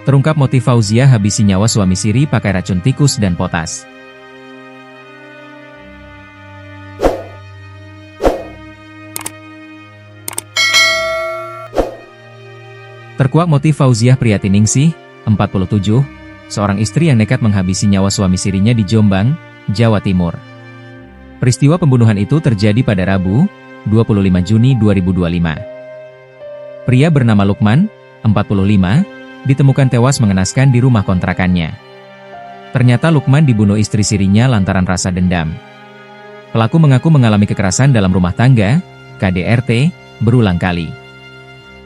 Terungkap motif Fauziah habisi nyawa suami siri pakai racun tikus dan potas. Terkuak motif Fauziah Priatiningsih, 47, seorang istri yang nekat menghabisi nyawa suami sirinya di Jombang, Jawa Timur. Peristiwa pembunuhan itu terjadi pada Rabu, 25 Juni 2025. Pria bernama Lukman, 45, ditemukan tewas mengenaskan di rumah kontrakannya. Ternyata Lukman dibunuh istri sirinya lantaran rasa dendam. Pelaku mengaku mengalami kekerasan dalam rumah tangga, KDRT, berulang kali.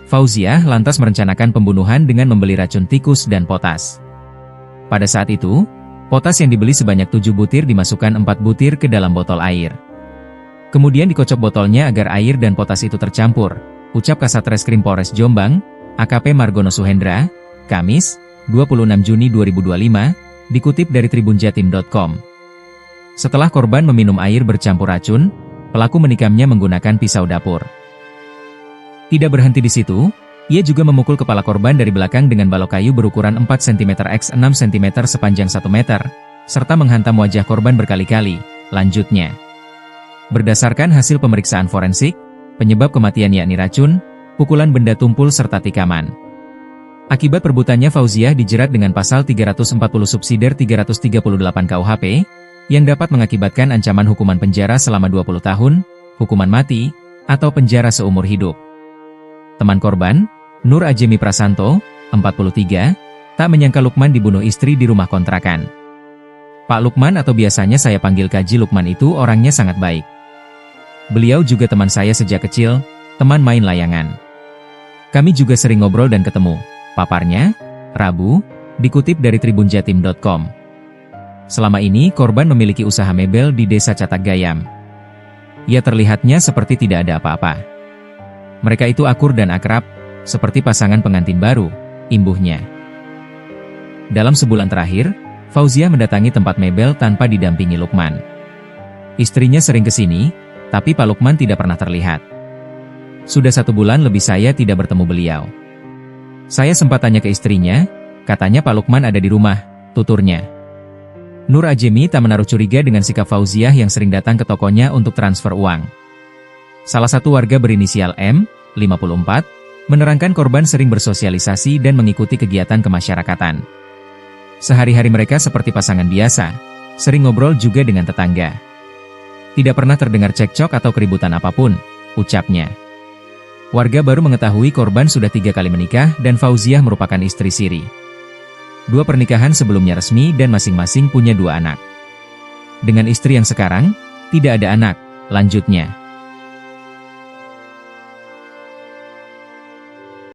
Fauziah lantas merencanakan pembunuhan dengan membeli racun tikus dan potas. Pada saat itu, potas yang dibeli sebanyak 7 butir dimasukkan 4 butir ke dalam botol air. Kemudian dikocok botolnya agar air dan potas itu tercampur, ucap Kasatreskrim Polres Jombang, AKP Margono Suhendra, Kamis, 26 Juni 2025, dikutip dari tribunjatim.com. Setelah korban meminum air bercampur racun, pelaku menikamnya menggunakan pisau dapur. Tidak berhenti di situ, ia juga memukul kepala korban dari belakang dengan balok kayu berukuran 4 cm x 6 cm sepanjang 1 meter, serta menghantam wajah korban berkali-kali, lanjutnya. Berdasarkan hasil pemeriksaan forensik, penyebab kematian yakni racun, pukulan benda tumpul serta tikaman. Akibat perbuatannya Fauziah dijerat dengan pasal 340 subsidiar 338 KUHP, yang dapat mengakibatkan ancaman hukuman penjara selama 20 tahun, hukuman mati, atau penjara seumur hidup. Teman korban, Nur Ajemi Prasanto, 43, tak menyangka Lukman dibunuh istri di rumah kontrakan. Pak Lukman atau biasanya saya panggil Kaji Lukman itu orangnya sangat baik. Beliau juga teman saya sejak kecil, teman main layangan. Kami juga sering ngobrol dan ketemu, paparnya, Rabu, dikutip dari tribunjatim.com. Selama ini korban memiliki usaha mebel di Desa Catak Gayam. Ia terlihatnya seperti tidak ada apa-apa. Mereka itu akur dan akrab, seperti pasangan pengantin baru, imbuhnya. Dalam sebulan terakhir, Fauziah mendatangi tempat mebel tanpa didampingi Lukman. Istrinya sering ke sini, tapi Pak Lukman tidak pernah terlihat. Sudah 1 bulan lebih saya tidak bertemu beliau. Saya sempat tanya ke istrinya, katanya Pak Lukman ada di rumah, tuturnya. Nur Ajemi tak menaruh curiga dengan sikap Fauziah yang sering datang ke tokonya untuk transfer uang. Salah satu warga berinisial M, 54, menerangkan korban sering bersosialisasi dan mengikuti kegiatan kemasyarakatan. Sehari-hari mereka seperti pasangan biasa, sering ngobrol juga dengan tetangga. Tidak pernah terdengar cekcok atau keributan apapun, ucapnya. Warga baru mengetahui korban sudah 3 kali menikah dan Fauziah merupakan istri siri. 2 pernikahan sebelumnya resmi dan masing-masing punya 2 anak. Dengan istri yang sekarang, tidak ada anak, lanjutnya.